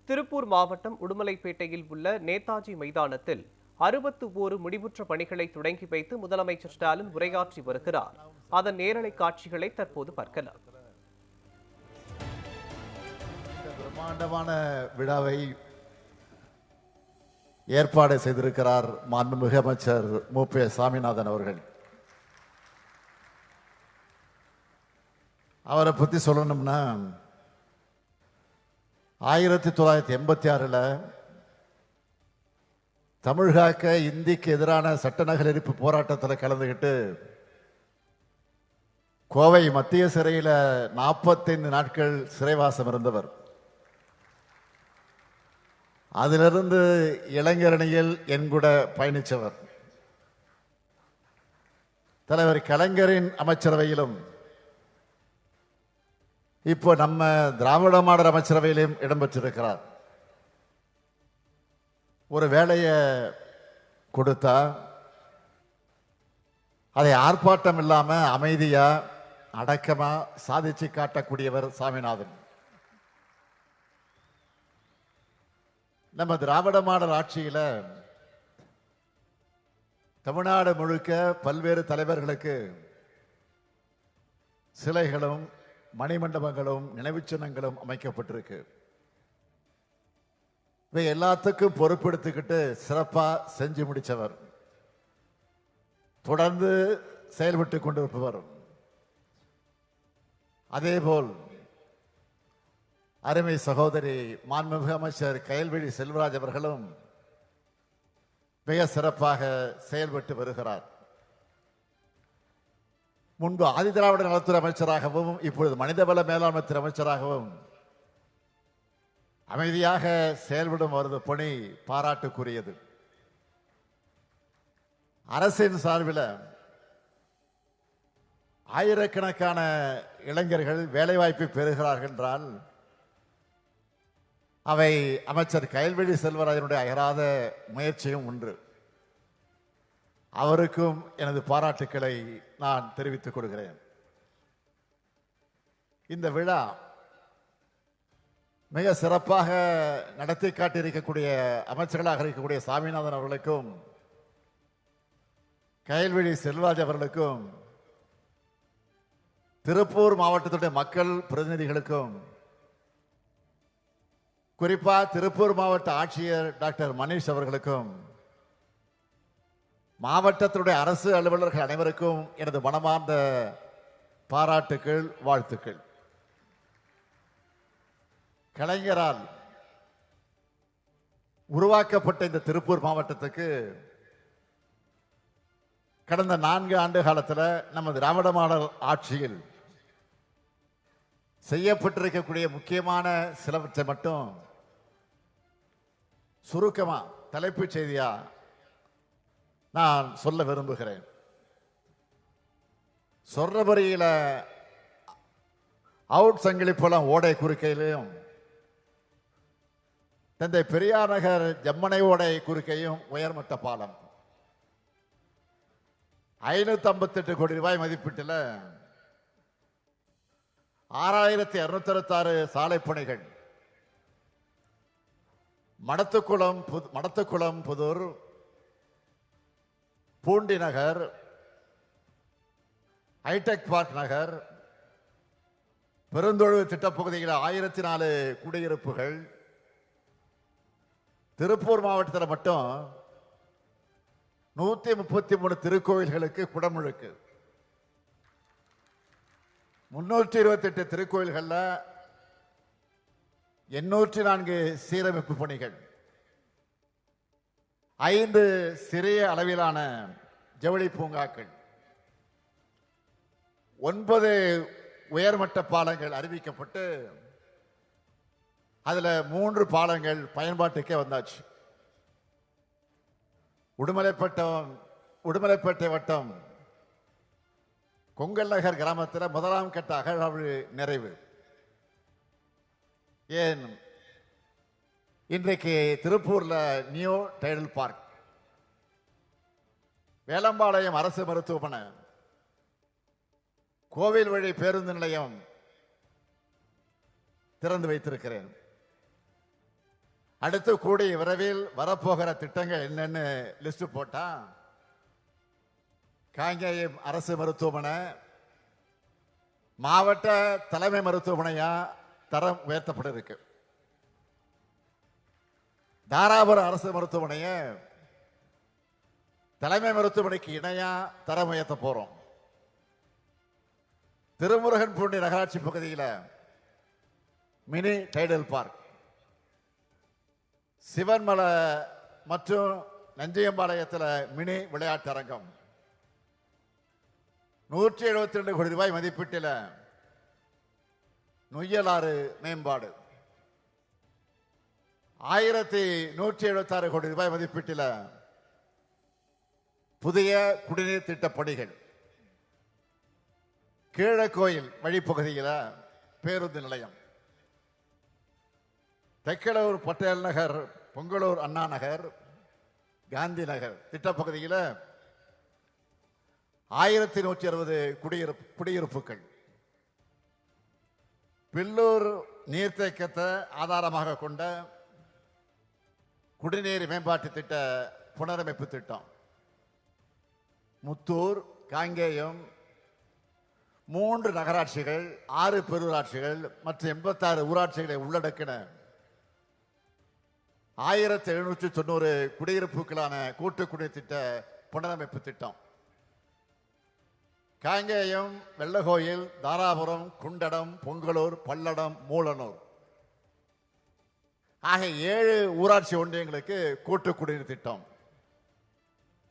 திருப்பூர் மாவட்டம் உடுமலைப்பேட்டையில் உள்ள நேதாஜி மைதானத்தில் 61 முடிவுற்ற பணிகளை தொடங்கி வைத்து முதலமைச்சர் ஸ்டாலின் உரையாற்றி வருகிறார். அதன் நேரலை காட்சிகளை தற்போது பார்க்கலாம். பிரம்மாண்டமான விழாவை ஏற்பாடு செய்திருக்கிறார் மாண்புமிகு அமைச்சர் மு.பி. சாமிநாதன் அவர்கள். அவரை பத்தி சொல்லணும்னா 1986 தமிழ்காக்க இந்திக்கு எதிரான சட்ட நகலெரிப்பு போராட்டத்தில் கலந்துகிட்டு கோவை மத்திய சிறையில் 45 நாட்கள் சிறைவாசம் இருந்தவர். அதிலிருந்து இளைஞரணியில் என்கூட பயணித்தவர். தலைவர் கலைஞரின் அமைச்சரவையிலும் இப்போ நம்ம திராவிட மாடல் அமைச்சரவையிலும் இடம்பெற்றிருக்கிறார். ஒரு வேலையை கொடுத்தா அதை ஆர்ப்பாட்டம் இல்லாம அமைதியா அடக்கமா சாதிச்சு காட்டக்கூடியவர் சாமிநாதன். நம்ம திராவிட மாடல் ஆட்சியில தமிழ்நாடு முழுக்க பல்வேறு தலைவர்களுக்கு சிலைகளும் மணிமண்டபங்களும் நினைவு சின்னங்களும் அமைக்கப்பட்டிருக்கு. இவை எல்லாத்துக்கும் பொறுப்பெடுத்துக்கிட்டு சிறப்பா செஞ்சு முடிச்சவர், தொடர்ந்து செயல்பட்டு கொண்டிருப்பவர். அதேபோல் அருமை சகோதரி மாண்புமிகு அமைச்சர் கயல்விழி செல்வராஜ் அவர்களும் மிக சிறப்பாக செயல்பட்டு வருகிறார். முன்பு ஆதிதிராவிட நலத்துறை அமைச்சராகவும் இப்பொழுது மனிதவள மேலாண்மை துறை அமைச்சராகவும் அமைதியாக செயல்படும் அவரது பணி பாராட்டுக்குரியது. அரசின் சார்பில் ஆயிரக்கணக்கான இளைஞர்கள் வேலைவாய்ப்பை பெறுகிறார்கள் என்றால் அவை அமைச்சர் கயல்விழி செல்வராஜனுடைய அயராத முயற்சியும் ஒன்று. அவருக்கும் எனது பாராட்டுக்களை நான் தெரிவித்துக் கொள்கிறேன். இந்த விழா மிக சிறப்பாக நடத்தி காட்டியிருக்கக்கூடிய அமைச்சர்களாக இருக்கக்கூடிய சாமிநாதன் அவர்களுக்கும் கயல்விழி செல்வராஜ் அவர்களுக்கும் திருப்பூர் மாவட்டத்துடைய மக்கள் பிரதிநிதிகளுக்கும் குறிப்பா திருப்பூர் மாவட்ட ஆட்சியர் டாக்டர் மணிஷ் அவர்களுக்கும் மாவட்டத்தினுடைய அரசு அலுவலர்கள் அனைவருக்கும் எனது மனமார்ந்த பாராட்டுக்கள், வாழ்த்துக்கள். கலைஞரால் உருவாக்கப்பட்ட இந்த திருப்பூர் மாவட்டத்துக்கு கடந்த 4 ஆண்டு காலத்தில் நம்ம திராவிட மாடல் ஆட்சியில் செய்யப்பட்டிருக்கக்கூடிய முக்கியமான சிலவற்றை மட்டும் சுருக்கமா தலைப்புச் செய்தியா நான் சொல்ல விரும்புகிறேன். சொர்ணபுரியில அவுட் சங்கிலிப்புலம் ஓடை குறுக்கையிலும் தந்தை பெரியார் நகர் ஜம்மனை ஓடை குறுக்கையும் உயர்மட்ட பாலம் 558 கோடி ரூபாய் மதிப்பீட்டில் 6266 சாலை பணிகள், மடத்துக்குளம் புதூர், பூண்டி நகர், ஹைடெக் பார்க் நகர், பெருந்தொழு திட்டப்பகுதியில் 1004 குடியிருப்புகள், திருப்பூர் மாவட்டத்தில் மட்டும் 133 திருக்கோயில்களுக்கு குடமுழுக்கு, 328 திருக்கோயில்கள்ல 804 சீரமைப்பு பணிகள், 5 சிறிய அளவிலான ஜவுளி பூங்காக்கள், 9 உயர்மட்ட பாலங்கள் அறிவிக்கப்பட்டு அதுல 3 பாலங்கள் பயன்பாட்டுக்கே வந்தாச்சு. உடுமலைப்பேட்டை வட்டம் கொங்கல் நகர் கிராமத்தில் 1ஆம் கட்ட அகழாய்வு நிறைவு. ஏன் இன்றைக்கு திருப்பூர்ல நியூ டைடல் பார்க், வேலம்பாளையம் அரசு மருத்துவமனை, கோவில் வழி பேருந்து நிலையம் திறந்து வைத்திருக்கிறேன். அடுத்து கூடிய விரைவில் வரப்போகிற திட்டங்கள் என்னன்னு லிஸ்ட் போட்டா காங்கேயம் அரசு மருத்துவமனை மாவட்ட தலைமை மருத்துவமனையா தரம் உயர்த்தப்பட இருக்கு. தாராபுரம் அரசு மருத்துவமனைய தலைமை மருத்துவமனைக்கு இணையா தரம் உயர்த்த போறோம். திருமுருகன் பூண்டி நகராட்சி பகுதியில் மினி டைடல் பார்க், சிவன்மலை மற்றும் நஞ்சையம்பாளையத்தில் மினி விளையாட்டு அரங்கம், 172 கோடி ரூபாய் மதிப்பீட்டில் நொய்யலாறு மேம்பாடு, 1176 கோடி ரூபாய் மதிப்பீட்டில் புதிய குடிநீர் திட்ட பணிகள், கீழக்கோயில் வழிப்பகுதியில் பேருந்து நிலையம், தெக்கலூர் பட்டேல் நகர், பொங்கலூர் அண்ணா நகர், காந்தி நகர் திட்டப்பகுதியில் 1160 குடியிருப்புகள், பில்லூர் நீர்த்தேக்கத்தை ஆதாரமாக கொண்ட குடிநீர் மேம்பாட்டு திட்ட புனரமைப்பு திட்டம், முத்தூர், காங்கேயம் 3 நகராட்சிகள், 6 பெருராட்சிகள் மற்றும் 86 ஊராட்சிகளை உள்ளடக்கின 1790 குடியிருப்புகளான கூட்டு குடிநீர் திட்ட புனரமைப்பு திட்டம், காங்கேயம், வெள்ளகோயில், தாராபுரம், குண்டடம், பொங்கலூர், பல்லடம், மூலனூர் ஆகிய 7 ஊராட்சி ஒன்றியங்களுக்கு கூட்டு குடிநீர் திட்டம்.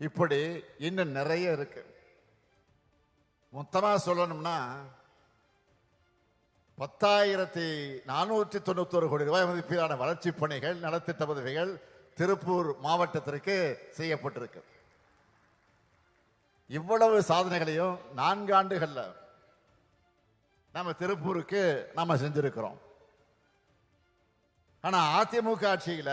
இப்படி இன்னும் நிறைய இருக்கு. மொத்தமா சொல்லணும்னா 10,491 கோடி ரூபாய் மதிப்பீடான வளர்ச்சி பணிகள், நலத்திட்ட உதவிகள் திருப்பூர் மாவட்டத்திற்கு செய்யப்பட்டிருக்கு. இவ்வளவு சாதனைகளையும் 4 ஆண்டுகள்ல நம்ம திருப்பூருக்கு நாம செஞ்சிருக்கிறோம். ஆனா அதிமுக ஆட்சியில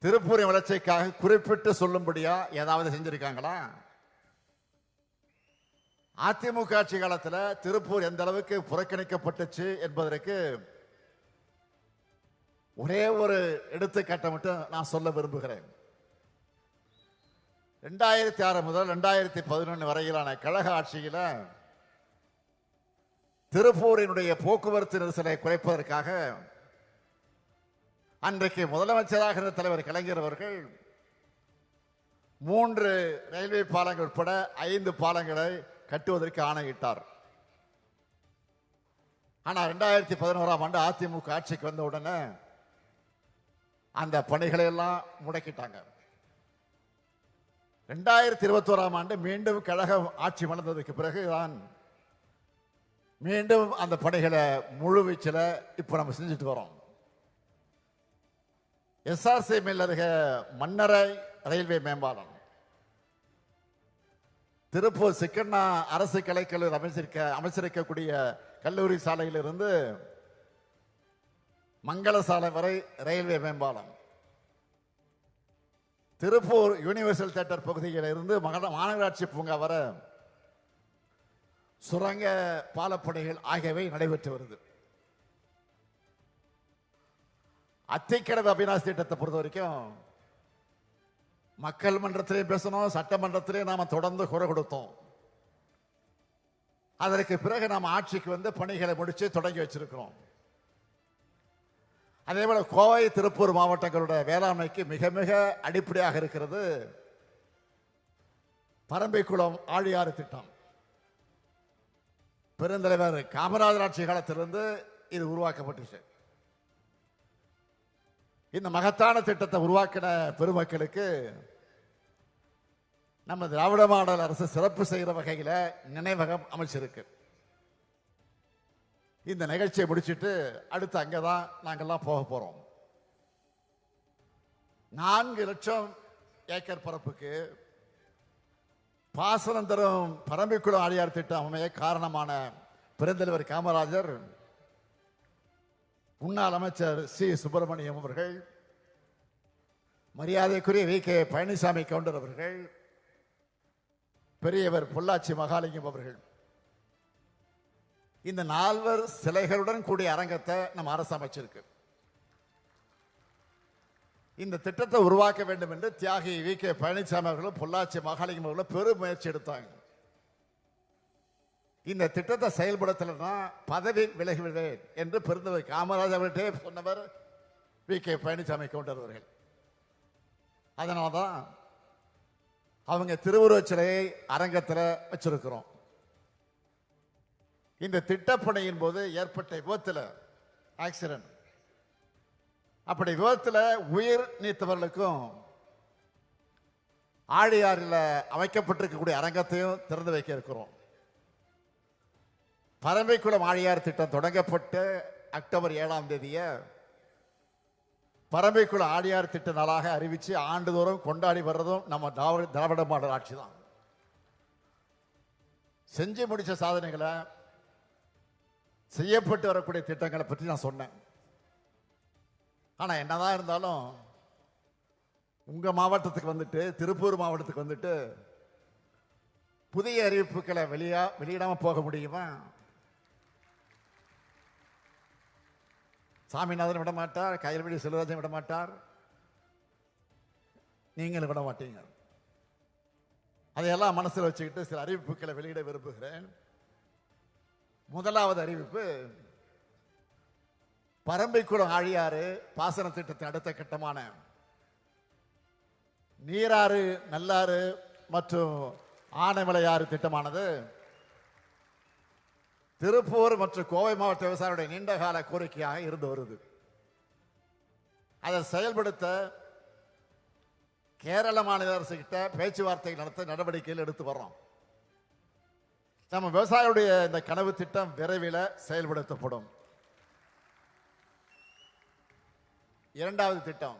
திருப்பூரின் வளர்ச்சிக்காக குறிப்பிட்டு சொல்லும்படியா ஏதாவது செஞ்சிருக்காங்களா? அதிமுக ஆட்சி காலத்தில் திருப்பூர் எந்த அளவுக்கு புறக்கணிக்கப்பட்டுச்சு என்பதற்கு ஒரே ஒரு எடுத்துக்காட்டை மட்டும் நான் சொல்ல விரும்புகிறேன். 2006 முதல் 2011 வரையிலான கழக ஆட்சியில திருப்பூரினுடைய போக்குவரத்து நெரிசலை குறைப்பதற்காக அன்றைக்கு முதலமைச்சராக இருந்த தலைவர் கலைஞர் அவர்கள் 3 ரயில்வே பாலங்கள் உட்பட 5 பாலங்களை கட்டுவதற்கு ஆணையிட்டார். ஆனா 2011ஆம் ஆண்டு அதிமுக ஆட்சிக்கு வந்த உடனே அந்த பணிகளை எல்லாம் முடக்கிட்டாங்க. 2021ஆம் ஆண்டு மீண்டும் கழகம் ஆட்சி மலர்ந்ததுக்கு பிறகுதான் மீண்டும் அந்த பணிகளை முழுவீச்சில் இப்ப நம்ம செஞ்சுட்டு வரோம். எஸ்ஆர்சி மில் அருகே மன்னரை ரயில்வே மேம்பாலம், திருப்பூர் சிக்கண்ணா அரசு கலைக்கல்லூரி அமைச்சிருக்கக்கூடிய கல்லூரி சாலையிலிருந்து மங்கள சாலை வரை ரயில்வே மேம்பாலம், திருப்பூர் யூனிவர்சல் தியேட்டர் பகுதியில் இருந்து மாநகராட்சி பூங்கா வர சுரங்க பாலப்பணிகள் ஆகியவை நடைபெற்று வருது. அத்திக்கடவு அபிநாசி திட்டத்தை பொறுத்த வரைக்கும் மக்கள் மன்றத்திலே பேசணும், சட்டமன்றத்திலே நாம தொடர்ந்து குரல் கொடுத்தோம். அதற்கு பிறகு நாம் ஆட்சிக்கு வந்து பணிகளை முடிச்சு தொடங்கி வச்சிருக்கிறோம். அதே போல கோவை, திருப்பூர் மாவட்டங்களுடைய வேளாண்மைக்கு மிக மிக அடிப்படையாக இருக்கிறது பரம்பிக்குளம் ஆழியாறு திட்டம். பெருந்தலைவர் காமராஜர் ஆட்சி காலத்திலிருந்து இது உருவாக்கப்பட்டுச்சு. இந்த மகத்தான திட்டத்தை உருவாக்கின பெருமக்களுக்கு நம்ம திராவிட மாடல் அரசு சிறப்பு செய்கிற வகையில் நினைவகம் அமைச்சிருக்கு. இந்த நிகழ்ச்சியை முடிச்சுட்டு அடுத்து அங்கதான் நாங்கெல்லாம் போக போறோம். 4 லட்சம் ஏக்கர் பரப்புக்கு பாசனம் தரும் பரம்பிக்குளம் ஆழியார் திட்டம் அமைய காரணமான பெருந்தலைவர் காமராஜர், முன்னாள் அமைச்சர் சி சுப்பிரமணியம் அவர்கள், மரியாதைக்குரிய வி.கே. பழனிசாமி கவுண்டர் அவர்கள், பெரியவர் பொள்ளாச்சி மகாலிங்கம் அவர்கள், இந்த 4 சிலைகளுடன் கூடிய அரங்கத்தை நம்ம அரசு அமைச்சிருக்கு. இந்த திட்டத்தை உருவாக்க வேண்டும் என்று தியாகி வி.கே. பழனிசாமி அவர்களும் பொள்ளாச்சி மகாலிங்கம் அவர்களும் பெரும் முயற்சி எடுத்தாங்க. இந்த திட்டத்தை செயல்படுத்தலைன்னா பதவி விலகுவேன் என்று பெருந்தவர் காமராஜர் அவர்களே சொன்னவர் வி.கே. பழனிசாமி கவுண்டர் அவர்கள். அதனால்தான் அவங்க திருவுருவச் சிலையை அரங்கத்தில் வச்சிருக்கிறோம். இந்த திட்டப்பணியின் போது ஏற்பட்ட விபத்தில் ஆக்சிடென்ட், அப்படி விபத்தில் உயிர் நீத்தவர்களுக்கும் ஆழியாறில் அமைக்கப்பட்டிருக்கக்கூடிய அரங்கத்தையும் திறந்து வைக்க இருக்கிறோம். பரம்பிக்குளம் ஆழியார் திட்டம் தொடங்கப்பட்டு அக்டோபர் 7ஆம் தேதியை பரம்பிக்குளம் ஆழியார் திட்ட நாளாக அறிவித்து ஆண்டுதோறும் கொண்டாடி வர்றதும் நம்ம திராவிட மாடல் ஆட்சி தான். செஞ்சு முடிச்ச சாதனைகளை, செய்யப்பட்டு வரக்கூடிய திட்டங்களை பற்றி நான் சொன்னேன். ஆனால் என்னதான் இருந்தாலும் உங்கள் மாவட்டத்துக்கு வந்துட்டு, திருப்பூர் மாவட்டத்துக்கு வந்துட்டு புதிய அறிவிப்புகளை வெளியிடாமல் போக முடியுமா? சாமிநாதன் விட மாட்டார், கையல்வெளி செல்வராஜன் விட மாட்டார், நீங்களும் விட மாட்டீங்க. அதையெல்லாம் மனசில் வச்சுக்கிட்டு சில அறிவிப்புகளை வெளியிட விரும்புகிறேன். முதலாவது அறிவிப்பு, பரம்பிக்குளம் ஆழியாறு பாசன திட்டத்தின் அடுத்த கட்டமான நீராறு, நல்லாறு மற்றும் ஆனைமலையாறு திட்டமானது திருப்பூர் மற்றும் கோவை மாவட்ட விவசாயிகளுடைய நீண்டகால கோரிக்கையாக இருந்து வருது. அதை செயல்படுத்த கேரள மாநில அரசு கிட்ட பேச்சுவார்த்தை நடத்த நடவடிக்கைகள் எடுத்து வர்றோம். நம்ம விவசாயிகளுடைய இந்த கனவு திட்டம் விரைவில் செயல்படுத்தப்படும். இரண்டாவது திட்டம்,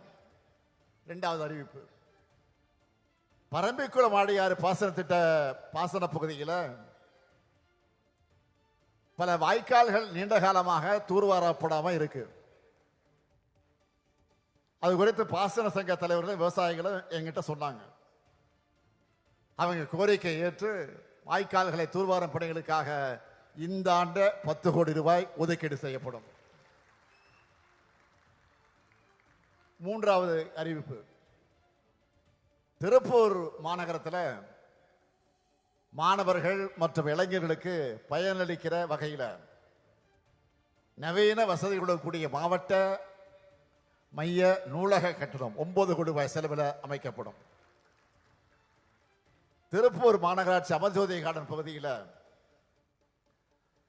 இரண்டாவது அறிவிப்பு, பரம்பிக்குளம் ஆழியாறு பாசன திட்ட பாசன பகுதியில் பல வாய்க்கால்கள் நீண்ட காலமாக தூர்வாரப்படாமல் இருக்கு. அது குறித்து பாசன சங்க தலைவர்களும் விவசாயிகளும் எங்கிட்ட சொன்னாங்க. அவங்க கோரிக்கை ஏற்று வாய்க்கால்களை தூர்வாரும் பணிகளுக்காக இந்த ஆண்டு 10 கோடி ரூபாய் ஒதுக்கீடு செய்யப்படும். மூன்றாவது அறிவிப்பு, திருப்பூர் மாநகரத்தில் மாணவர்கள் மற்றும் இளைஞர்களுக்கு பயனளிக்கிற வகையில் நவீன வசதிகளுடன் கூடிய மாவட்ட மைய நூலக கட்டணம் 9 கோடி ரூபாய் செலவில் அமைக்கப்படும். திருப்பூர் மாநகராட்சி அமர்ஜோதி கார்டன் பகுதியில்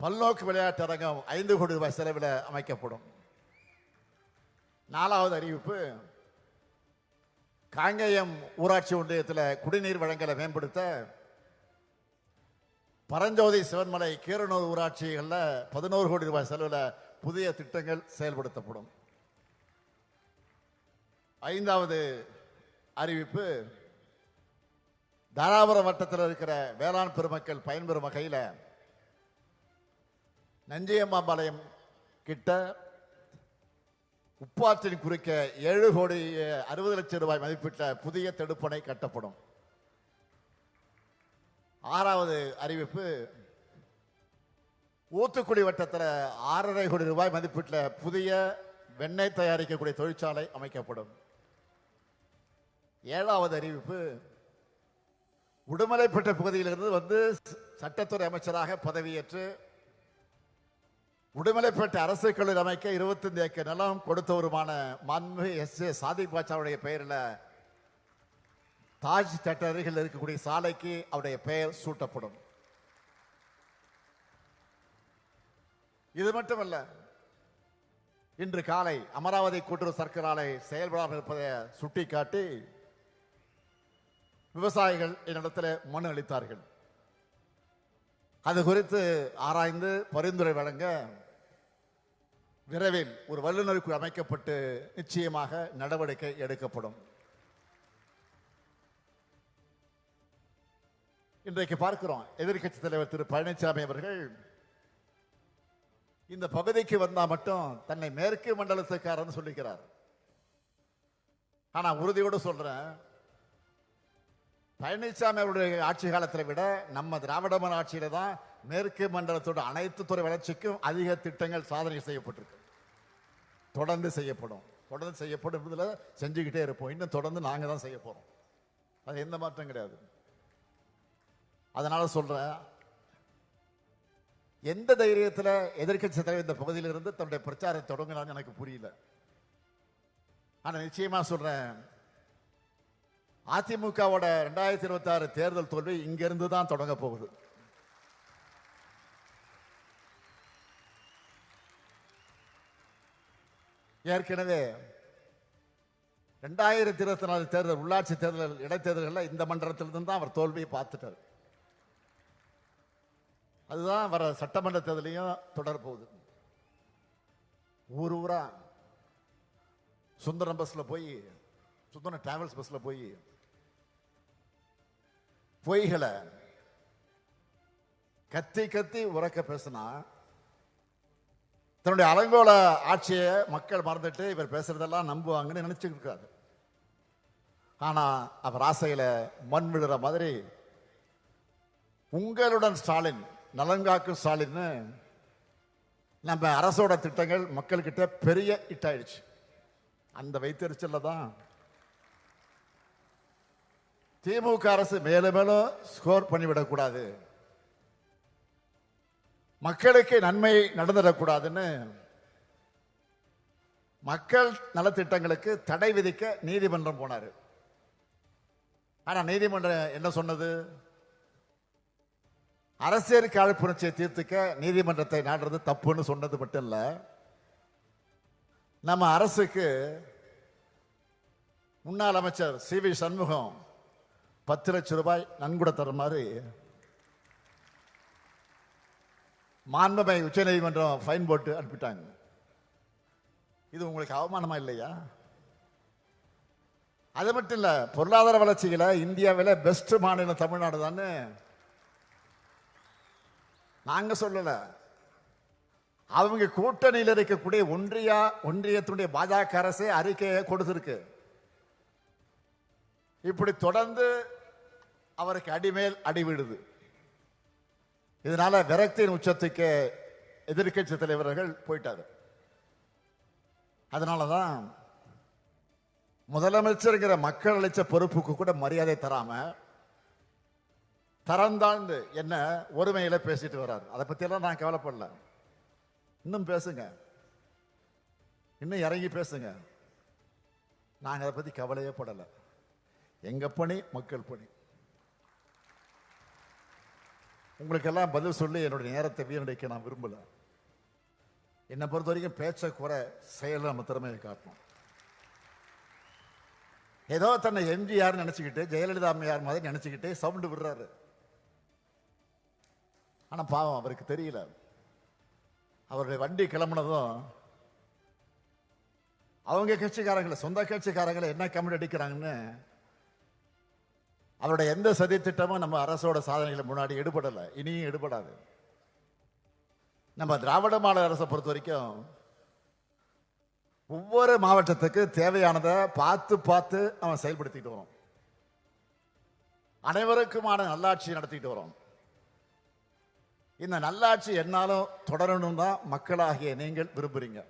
பல்நோக்கு விளையாட்டு அரங்கம் 5 கோடி ரூபாய் செலவில் அமைக்கப்படும். நாலாவது அறிவிப்பு, காங்கேயம் ஊராட்சி ஒன்றியத்தில் குடிநீர் வழங்கலை மேம்படுத்த பரஞ்சோதி, சிவன்மலை, கீரனூர் ஊராட்சிகளில் 11 கோடி ரூபாய் செலவில் புதிய திட்டங்கள் செயல்படுத்தப்படும். ஐந்தாவது அறிவிப்பு, தாராபுரம் வட்டத்தில் இருக்கிற வேளாண் பெருமக்கள் பயன்பெறும் வகையில் நஞ்சியம்மாபாளையம் கிட்ட உப்பாற்றின் குறுக்க 7 கோடி 60 லட்சம் ரூபாய் மதிப்பிட்ட புதிய தடுப்பணை கட்டப்படும். ஆறாவது அறிவிப்பு, ஊத்துக்குடி வட்டத்தில் 6.5 கோடி ரூபாய் மதிப்பிட்ட புதிய வெண்ணெய் தயாரிக்கக்கூடிய தொழிற்சாலை அமைக்கப்படும். ஏழாவது அறிவிப்பு, உடுமலைப்பேட்டை பகுதியிலிருந்து வந்து சட்டத்துறை அமைச்சராக பதவியேற்று உடுமலைப்பேட்டை அரசு கல்லூரி அமைக்க 25 ஏக்கர் நிலம் கொடுத்தவருமான மாண்புமிகு எஸ்.ஏ. சாதிக் பாட்சாவுடைய பெயரில் தாஜ் தியேட்டர் அருகில் இருக்கக்கூடிய சாலைக்கு அவருடைய பெயர் சூட்டப்படும். இது மட்டுமல்ல, இன்று காலை அமராவதி கூட்டுறவு சர்க்கரை ஆலை செயல்படாமல் இருப்பதை சுட்டிக்காட்டி விவசாயிகள் என்னிடத்தில் மனு அளித்தார்கள். அது குறித்து ஆராய்ந்து பரிந்துரை வழங்க விரைவில் ஒரு வல்லுநர் குழு அமைக்கப்பட்டு நிச்சயமாக நடவடிக்கை எடுக்கப்படும். இன்றைக்கு பார்க்கிறோம், எதிர்க்கட்சி தலைவர் திரு பழனிசாமி அவர்கள் இந்த பகுதிக்கு வந்தா மட்டும் தன்னை மேற்கு மண்டலத்துக்காரன்னு சொல்லிக்கிறார். ஆனா உறுதியோடு சொல்றேன், பழனிசாமி அவருடைய ஆட்சி காலத்தில் விட நம்ம திராவிட மாடல் ஆட்சியில தான் மேற்கு மண்டலத்தோட அனைத்து துறை வளர்ச்சிக்கும் அதிக திட்டங்கள் சாதனை செய்யப்பட்டிருக்கு, தொடர்ந்து செய்யப்படும். தொடர்ந்து செய்யப்படும் இதில் செஞ்சுக்கிட்டே இருப்போம். இன்னும் தொடர்ந்து நாங்கள் தான் செய்ய போகிறோம். அது எந்த மாற்றம் கிடையாது. அதனால சொல்றேன், எந்த தைரியத்தில் எதிர்க்கட்சி தலைவர் இந்த பகுதியிலிருந்து தன்னுடைய பிரச்சாரத்தை தொடங்கினான்னு எனக்கு புரியல. ஆனா நிச்சயமா சொல்றேன், அதிமுகவோட 2026 தேர்தல் தோல்வி இங்கிருந்து தான் தொடங்க போகுது. ஏற்கனவே 2024 தேர்தல், உள்ளாட்சி தேர்தல், இடைத்தேர்தல்கள் இந்த மன்றத்திலிருந்து தான் அவர் தோல்வியை பார்த்துட்டார். அதுதான் வர சட்டமன்ற தேர்தலையும் தொடர போகுது. ஊர் ஊரா சுந்தரம் பஸ்ல போய், சுந்தரம் டிராவல்ஸ் பஸ்ல போய் பொய்களை கத்தி கத்தி உறக்க பேசினா தன்னுடைய அலங்கோல ஆட்சியை மக்கள் மறந்துட்டு இவர் பேசுறதெல்லாம் நம்புவாங்கன்னு நினைச்சுட்டு இருக்காரு. ஆனா அவர் ஆசையில மண் விழுற மாதிரி உங்களுடன் ஸ்டாலின், நலங்காக்கு ஸ்டாலின், நம்ம அரசோட திட்டங்கள் மக்கள்கிட்ட பெரிய இட்டாயிடுச்சு. அந்த வைத்தறிச்சல்ல தான் திமுக அரசு மேலும் மேலும் ஸ்கோர் பண்ணிவிடக்கூடாது, மக்களுக்கு நன்மை நடந்துடக்கூடாதுன்னு மக்கள் நலத்திட்டங்களுக்கு தடை விதிக்க நீதிமன்றம் போனாரு. ஆனா நீதிமன்றம் என்ன சொன்னது? அரசியல் காழ்ப்புணர்ச்சியை தீர்த்துக்க நீதிமன்றத்தை நாடுறது தப்புன்னு சொன்னது மட்டும் இல்ல, நம்ம அரசுக்கு முன்னாள் அமைச்சர் சி.வி. சண்முகம் 10 லட்சம் ரூபாய் நன்கொடை தர மாதிரி மாண்புமிகு உச்ச நீதிமன்றம் ஃபைன் போட்டு அனுப்பிட்டாங்க. இது உங்களுக்கு அவமானமா இல்லையா? அது மட்டும் இல்ல, பொருளாதார வளர்ச்சியில இந்தியாவில பெஸ்ட் மாநிலம் தமிழ்நாடு தான் நாங்க சொல்லல, அவங்க கூட்டணியில் இருக்கக்கூடிய ஒன்றியத்துடைய பாஜக அரசே அறிக்கையை கொடுத்திருக்கு. இப்படி தொடர்ந்து அவருக்கு அடிமேல் அடிவிடுது. இதனால விரக்தியின் உச்சத்துக்கு எதிர்க்கட்சி தலைவர்கள் போயிட்டாரு. அதனாலதான் முதலமைச்சருங்கிற மக்கள் அளிச்ச பொறுப்புக்கு கூட மரியாதை தராம தரந்தாழ்ந்து என்ன ஒருமையில பேசிட்டு வர்றாரு. அதை பத்தி எல்லாம் நான் கவலைப்படல. இன்னும் பேசுங்க, இன்னும் இறங்கி பேசுங்க, நாங்க அதை பத்தி கவலையே படல. எங்க பணி மக்கள் பணி. உங்களுக்கெல்லாம் பதில் சொல்லி என்னுடைய நேரத்தை வீணடிக்க நான் விரும்பல. என்னை பொறுத்த வரைக்கும் பேச்ச குறை, செயல் நம்ம திறமையை காட்டணும். ஏதோ தன்னை எம்ஜிஆர் நினைச்சுக்கிட்டு, ஜெயலலிதா அம்மையார் மாதிரி நினைச்சுக்கிட்டு சவுண்டு விடுறாரு. ஆனா பாவம் அவருக்கு தெரியல, அவருடைய வண்டி கிளம்புனதும் அவங்க கட்சிக்காரங்களை, சொந்த கட்சிக்காரங்களை என்ன கமெண்ட் அடிக்கிறாங்கன்னு அவருடைய எந்த சதி திட்டமும் நம்ம அரசோட சாதனைகளை முன்னாடி எடுபடலை, இனியும் எடுபடாது. நம்ம திராவிட மாடல் அரசை பொறுத்த வரைக்கும் ஒவ்வொரு மாவட்டத்துக்கு தேவையானதை பார்த்து பார்த்து அவன் செயல்படுத்திட்டு வரோம். அனைவருக்குமான நல்லாட்சி நடத்திட்டு வரோம். இந்த நல்லாட்சி என்னாலும் தொடரணும் தான் மக்களாகிய நீங்கள் விரும்புறீங்க.